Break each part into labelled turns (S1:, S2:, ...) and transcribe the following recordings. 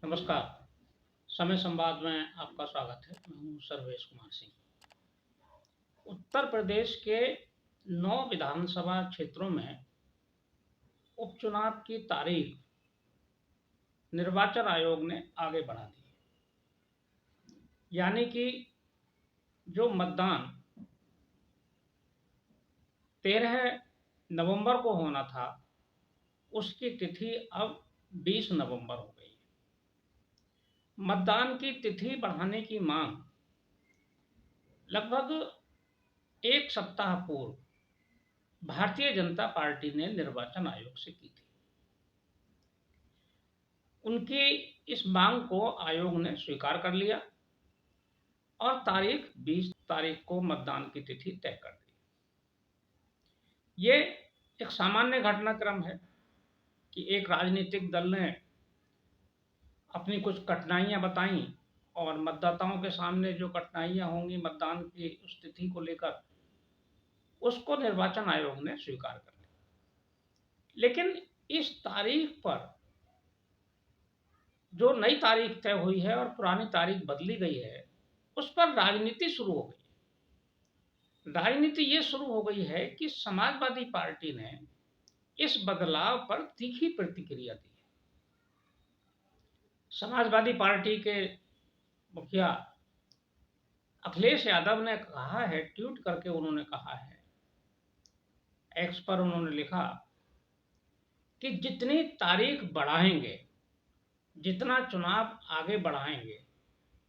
S1: नमस्कार। समय संवाद में आपका स्वागत है। मैं हूँ सर्वेश कुमार सिंह। उत्तर प्रदेश के 9 विधानसभा क्षेत्रों में उपचुनाव की तारीख निर्वाचन आयोग ने आगे बढ़ा दी है। यानी कि जो मतदान 13 नवंबर को होना था, उसकी तिथि अब 20 नवंबर हो गई है। मतदान की तिथि बढ़ाने की मांग लगभग एक सप्ताह पूर्व भारतीय जनता पार्टी ने निर्वाचन आयोग से की थी। उनकी इस मांग को आयोग ने स्वीकार कर लिया और तारीख 20 तारीख को मतदान की तिथि तय कर दी। ये एक सामान्य घटनाक्रम है कि एक राजनीतिक दल ने अपनी कुछ कठिनाइयां बताई और मतदाताओं के सामने जो कठिनाइयां होंगी मतदान की उस तिथि को लेकर, उसको निर्वाचन आयोग ने स्वीकार कर लिया। लेकिन इस तारीख पर जो नई तारीख तय हुई है और पुरानी तारीख बदली गई है, उस पर राजनीति शुरू हो गई। राजनीति ये शुरू हो गई है कि समाजवादी पार्टी ने इस बदलाव पर तीखी प्रतिक्रिया दी है। समाजवादी पार्टी के मुखिया अखिलेश यादव ने कहा है, ट्वीट करके उन्होंने कहा है, एक्स पर उन्होंने लिखा कि जितनी तारीख बढ़ाएंगे, जितना चुनाव आगे बढ़ाएंगे,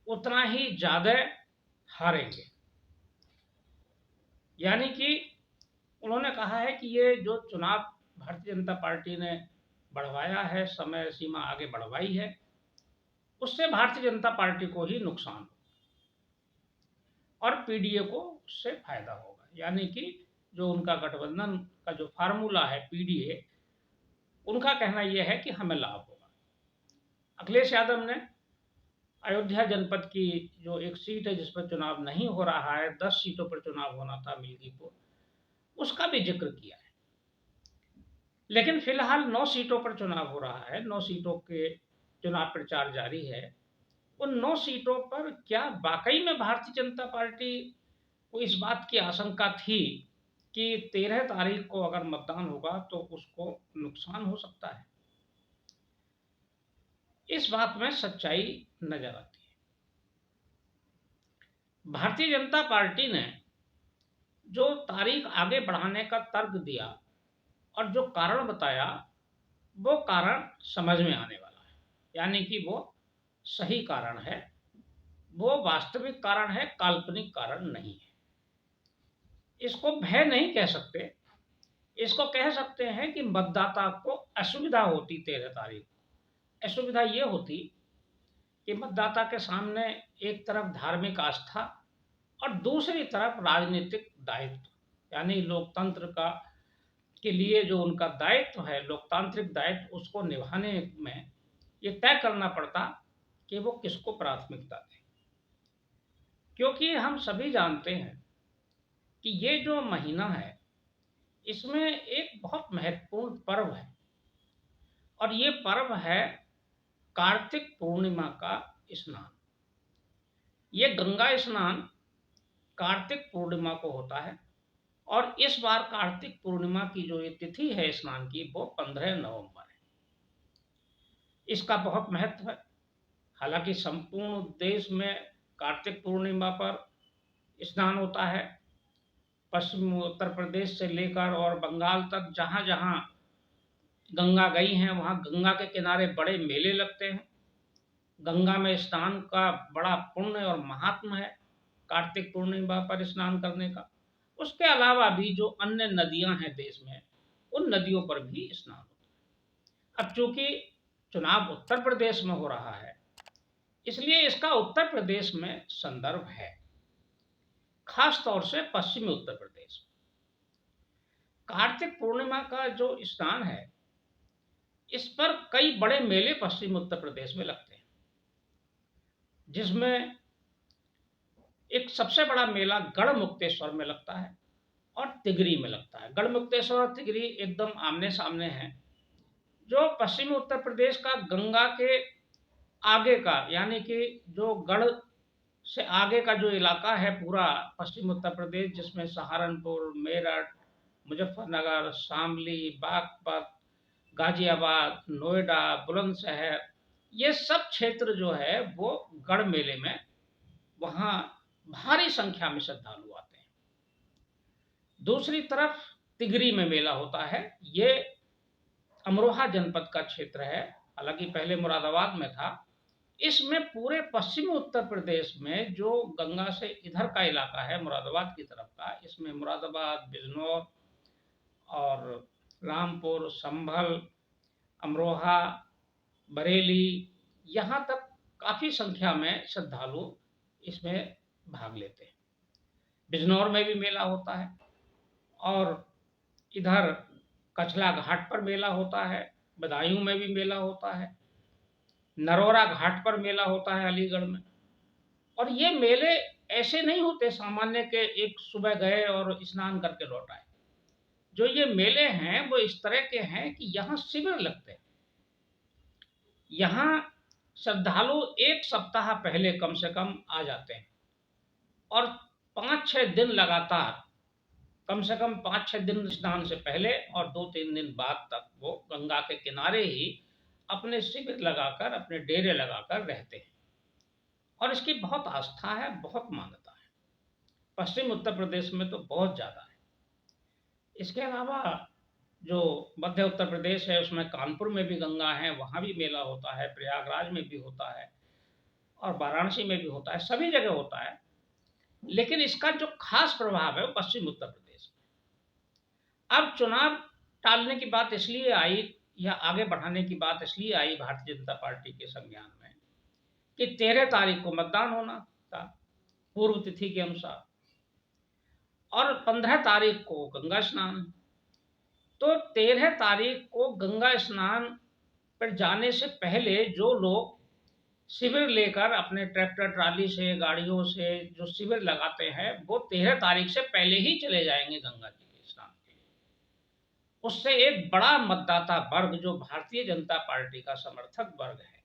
S1: उतना ही ज्यादा हारेंगे। यानी कि उन्होंने कहा है कि ये जो चुनाव भारतीय जनता पार्टी ने बढ़वाया है, समय सीमा आगे बढ़वाई है, उससे भारतीय जनता पार्टी को ही नुकसान होगा और पीडीए को उससे फायदा होगा। यानी कि जो उनका गठबंधन का जो फार्मूला है पीडीए, उनका कहना यह है कि हमें लाभ होगा। अखिलेश यादव ने अयोध्या जनपद की जो एक सीट है जिस पर चुनाव नहीं हो रहा है, 10 सीटों पर चुनाव होना था मिल्कीपुर, उसका भी जिक्र किया है। लेकिन फिलहाल 9 सीटों पर चुनाव हो रहा है, 9 सीटों के चुनाव प्रचार जारी है। उन 9 सीटों पर क्या वाकई में भारतीय जनता पार्टी को इस बात की आशंका थी कि 13 तारीख को अगर मतदान होगा तो उसको नुकसान हो सकता है? इस बात में सच्चाई नजर आती है। भारतीय जनता पार्टी ने जो तारीख आगे बढ़ाने का तर्क दिया और जो कारण बताया, वो कारण समझ में आने वाला है। यानी कि वो सही कारण है, वो वास्तविक कारण है, काल्पनिक कारण नहीं है। इसको भय नहीं कह सकते, इसको कह सकते हैं कि मतदाता को असुविधा होती 13 तारीख को। असुविधा ये होती कि मतदाता के सामने एक तरफ धार्मिक आस्था और दूसरी तरफ राजनीतिक दायित्व, यानी लोकतंत्र का के लिए जो उनका दायित्व है, लोकतांत्रिक दायित्व, उसको निभाने में ये तय करना पड़ता कि वो किसको प्राथमिकता दें। क्योंकि हम सभी जानते हैं कि ये जो महीना है, इसमें एक बहुत महत्वपूर्ण पर्व है और ये पर्व है कार्तिक पूर्णिमा का स्नान। ये गंगा स्नान कार्तिक पूर्णिमा को होता है और इस बार कार्तिक पूर्णिमा की जो ये तिथि है स्नान की, वो 15 नवंबर है। इसका बहुत महत्व है। हालांकि संपूर्ण देश में कार्तिक पूर्णिमा पर स्नान होता है। पश्चिम उत्तर प्रदेश से लेकर और बंगाल तक जहाँ जहाँ गंगा गई हैं, वहाँ गंगा के किनारे बड़े मेले लगते हैं। गंगा में स्नान का बड़ा पुण्य और महात्म है कार्तिक पूर्णिमा पर स्नान करने का। उसके अलावा भी जो अन्य नदियां हैं देश में, उन नदियों पर भी स्नान होता है। अब चूंकि चुनाव उत्तर प्रदेश में हो रहा है, इसलिए इसका उत्तर प्रदेश में संदर्भ है, खास तौर से पश्चिमी उत्तर प्रदेश में। कार्तिक पूर्णिमा का जो स्नान है, इस पर कई बड़े मेले पश्चिमी उत्तर प्रदेश में लगते हैं, जिसमें एक सबसे बड़ा मेला गढ़मुक्तेश्वर में लगता है और तिगरी में लगता है। गढ़मुक्तेश्वर और तिगरी एकदम आमने सामने हैं। जो पश्चिमी उत्तर प्रदेश का गंगा के आगे का, यानी कि जो गढ़ से आगे का जो इलाका है पूरा पश्चिम उत्तर प्रदेश, जिसमें सहारनपुर, मेरठ, मुजफ्फरनगर, शामली, बागपत, गाजियाबाद, नोएडा, बुलंदशहर, ये सब क्षेत्र जो है वो गढ़ मेले में, वहाँ भारी संख्या में श्रद्धालु आते हैं। दूसरी तरफ तिगरी में मेला होता है। ये अमरोहा जनपद का क्षेत्र है, हालांकि पहले मुरादाबाद में था। इसमें पूरे पश्चिमी उत्तर प्रदेश में जो गंगा से इधर का इलाका है मुरादाबाद की तरफ का, इसमें मुरादाबाद, बिजनौर और रामपुर, संभल, अमरोहा, बरेली, यहाँ तक काफ़ी संख्या में श्रद्धालु इसमें भाग लेते हैं। बिजनौर में भी मेला होता है और इधर कछला घाट पर मेला होता है, बदायूं में भी मेला होता है, नरोरा घाट पर मेला होता है अलीगढ़ में। और ये मेले ऐसे नहीं होते सामान्य के एक सुबह गए और स्नान करके लौट आए। जो ये मेले हैं वो इस तरह के हैं कि यहाँ शिविर लगते हैं। यहाँ श्रद्धालु एक सप्ताह पहले कम से कम आ जाते हैं और 5-6 दिन लगातार, कम से कम 5-6 दिन स्नान से पहले और 2-3 दिन बाद तक वो गंगा के किनारे ही अपने शिविर लगाकर, अपने डेरे लगाकर रहते हैं। और इसकी बहुत आस्था है, बहुत मान्यता है। पश्चिम उत्तर प्रदेश में तो बहुत ज़्यादा है। इसके अलावा जो मध्य उत्तर प्रदेश है उसमें कानपुर में भी गंगा है, वहाँ भी मेला होता है, प्रयागराज में भी होता है और वाराणसी में भी होता है, सभी जगह होता है। लेकिन इसका जो खास प्रभाव है वो पश्चिम उत्तर प्रदेश में। अब चुनाव टालने की बात इसलिए आई या आगे बढ़ाने की बात इसलिए आई भारतीय जनता पार्टी के संज्ञान में कि 13 तारीख को मतदान होना था पूर्व तिथि के अनुसार और 15 तारीख को गंगा स्नान। तो 13 तारीख को गंगा स्नान पर जाने से पहले जो लोग शिविर लेकर अपने ट्रैक्टर ट्राली से, गाड़ियों से जो शिविर लगाते हैं वो 13 तारीख से पहले ही चले जाएंगे गंगा जी के स्नान के लिए। उससे एक बड़ा मतदाता वर्ग जो भारतीय जनता पार्टी का समर्थक वर्ग है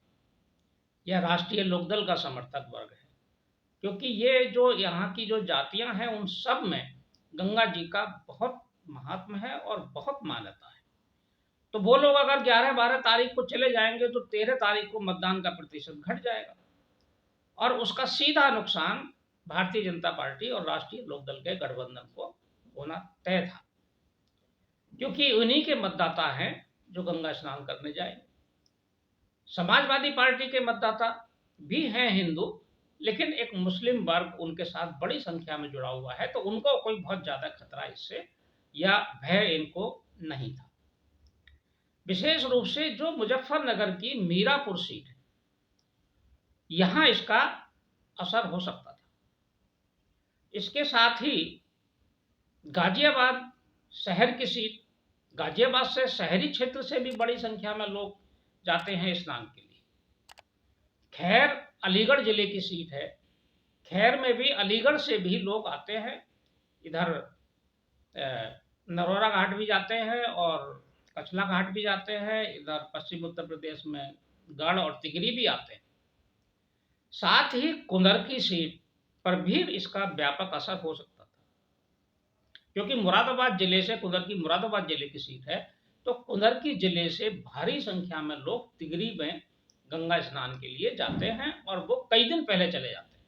S1: या राष्ट्रीय लोकदल का समर्थक वर्ग है, क्योंकि ये जो यहाँ की जो जातियां हैं उन सब में गंगा जी का बहुत महात्म है और बहुत मान्यता है। तो वो लोग अगर 11-12 तारीख को चले जाएंगे तो 13 तारीख को मतदान का प्रतिशत घट जाएगा और उसका सीधा नुकसान भारतीय जनता पार्टी और राष्ट्रीय लोकदल के गठबंधन को होना तय था, क्योंकि उन्हीं के मतदाता हैं जो गंगा स्नान करने जाएंगे। समाजवादी पार्टी के मतदाता भी हैं हिंदू, लेकिन एक मुस्लिम वर्ग उनके साथ बड़ी संख्या में जुड़ा हुआ है, तो उनको कोई बहुत ज्यादा खतरा इससे या भय इनको नहीं था। विशेष रूप से जो मुजफ्फरनगर की मीरापुर सीट है, यहां इसका असर हो सकता था। इसके साथ ही गाजियाबाद शहर की सीट, गाजियाबाद से शहरी क्षेत्र से भी बड़ी संख्या में लोग जाते हैं स्नान के लिए। खैर अलीगढ़ जिले की सीट है, खैर में भी अलीगढ़ से भी लोग आते हैं, इधर नरोरा घाट भी जाते हैं और कछला घाट भी जाते हैं, इधर पश्चिम उत्तर प्रदेश में गढ़ और तिगरी भी आते हैं। साथ ही कुंदर की सीट पर भी इसका व्यापक असर हो सकता था, क्योंकि मुरादाबाद जिले से कुंदर की, मुरादाबाद जिले की सीट है, तो कुंदर की जिले से भारी संख्या में लोग तिगरी में गंगा स्नान के लिए जाते हैं और वो कई दिन पहले चले जाते हैं।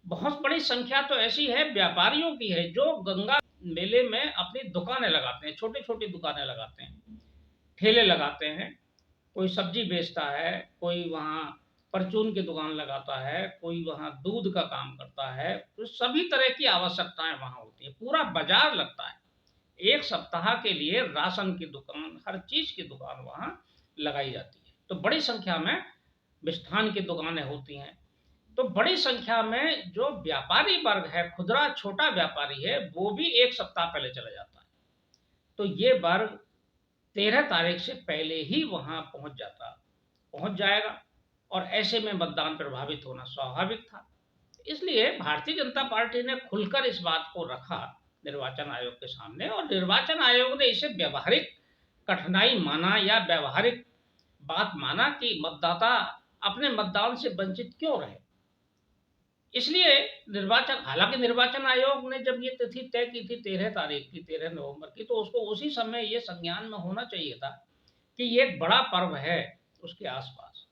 S1: बहुत बड़ी संख्या तो ऐसी है व्यापारियों की है जो गंगा मेले में अपनी दुकानें लगाते हैं, छोटी छोटी दुकानें लगाते हैं, ठेले लगाते हैं। कोई सब्जी बेचता है, कोई वहाँ परचून की दुकान लगाता है, कोई वहाँ दूध का काम करता है, तो सभी तरह की आवश्यकताएं वहाँ होती है। पूरा बाजार लगता है, एक सप्ताह के लिए राशन की दुकान, हर चीज की दुकान वहाँ लगाई जाती है। तो बड़ी संख्या में मिष्ठान की दुकानें होती हैं। तो बड़ी संख्या में जो व्यापारी वर्ग है, खुदरा छोटा व्यापारी है, वो भी एक सप्ताह पहले चला जाता है। तो ये वर्ग 13 तारीख से पहले ही वहां पहुंच जाएगा और ऐसे में मतदान प्रभावित होना स्वाभाविक था। इसलिए भारतीय जनता पार्टी ने खुलकर इस बात को रखा निर्वाचन आयोग के सामने और निर्वाचन आयोग ने इसे व्यवहारिक कठिनाई माना या व्यवहारिक बात माना कि मतदाता अपने मतदान से वंचित क्यों रहे। इसलिए निर्वाचन, हालांकि निर्वाचन आयोग ने जब ये तिथि तय की थी 13 तारीख की, 13 नवंबर की, तो उसको उसी समय ये संज्ञान में होना चाहिए था कि ये एक बड़ा पर्व है, उसके आसपास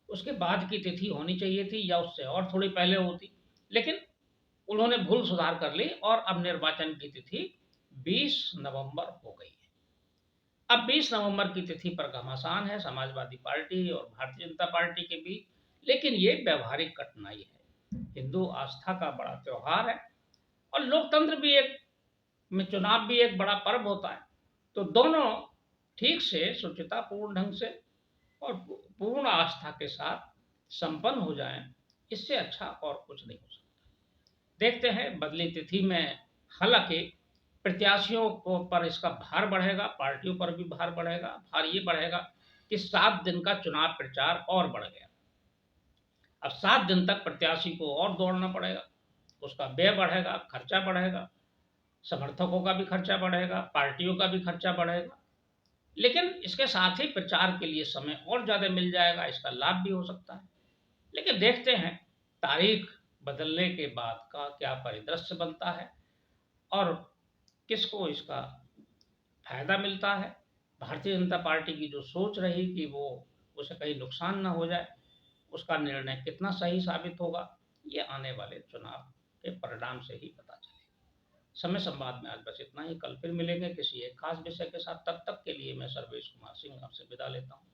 S1: उसके बाद की तिथि होनी चाहिए थी या उससे और थोड़ी पहले होती। लेकिन उन्होंने भूल सुधार कर ली और अब निर्वाचन की तिथि 20 नवंबर हो गई है। अब 20 नवंबर की तिथि पर घमासान है समाजवादी पार्टी और भारतीय जनता पार्टी के बीच, लेकिन ये व्यवहारिक कठिनाई है। हिंदू आस्था का बड़ा त्योहार है और लोकतंत्र भी एक में चुनाव भी एक बड़ा पर्व होता है। तो दोनों ठीक से शुचितापूर्ण ढंग से और पूर्ण आस्था के साथ संपन्न हो जाएं, इससे अच्छा और कुछ नहीं हो सकता। देखते हैं बदली तिथि में, हालांकि प्रत्याशियों को पर इसका भार बढ़ेगा, पार्टियों पर भी भार बढ़ेगा। भार ये बढ़ेगा कि 7 दिन का चुनाव प्रचार और बढ़ गया। अब 7 दिन तक प्रत्याशी को और दौड़ना पड़ेगा, उसका व्यय बढ़ेगा, खर्चा बढ़ेगा, समर्थकों का भी खर्चा बढ़ेगा, पार्टियों का भी खर्चा बढ़ेगा। लेकिन इसके साथ ही प्रचार के लिए समय और ज़्यादा मिल जाएगा, इसका लाभ भी हो सकता है। लेकिन देखते हैं तारीख बदलने के बाद का क्या परिदृश्य बनता है और किसको इसका फायदा मिलता है। भारतीय जनता पार्टी की जो सोच रही कि वो उसे कहीं नुकसान ना हो जाए, उसका निर्णय कितना सही साबित होगा, ये आने वाले चुनाव के परिणाम से ही पता चलेगा। समय संवाद में आज बस इतना ही। कल फिर मिलेंगे किसी एक खास विषय के साथ। तब तक के लिए मैं सर्वेश कुमार सिंह आपसे विदा लेता हूँ।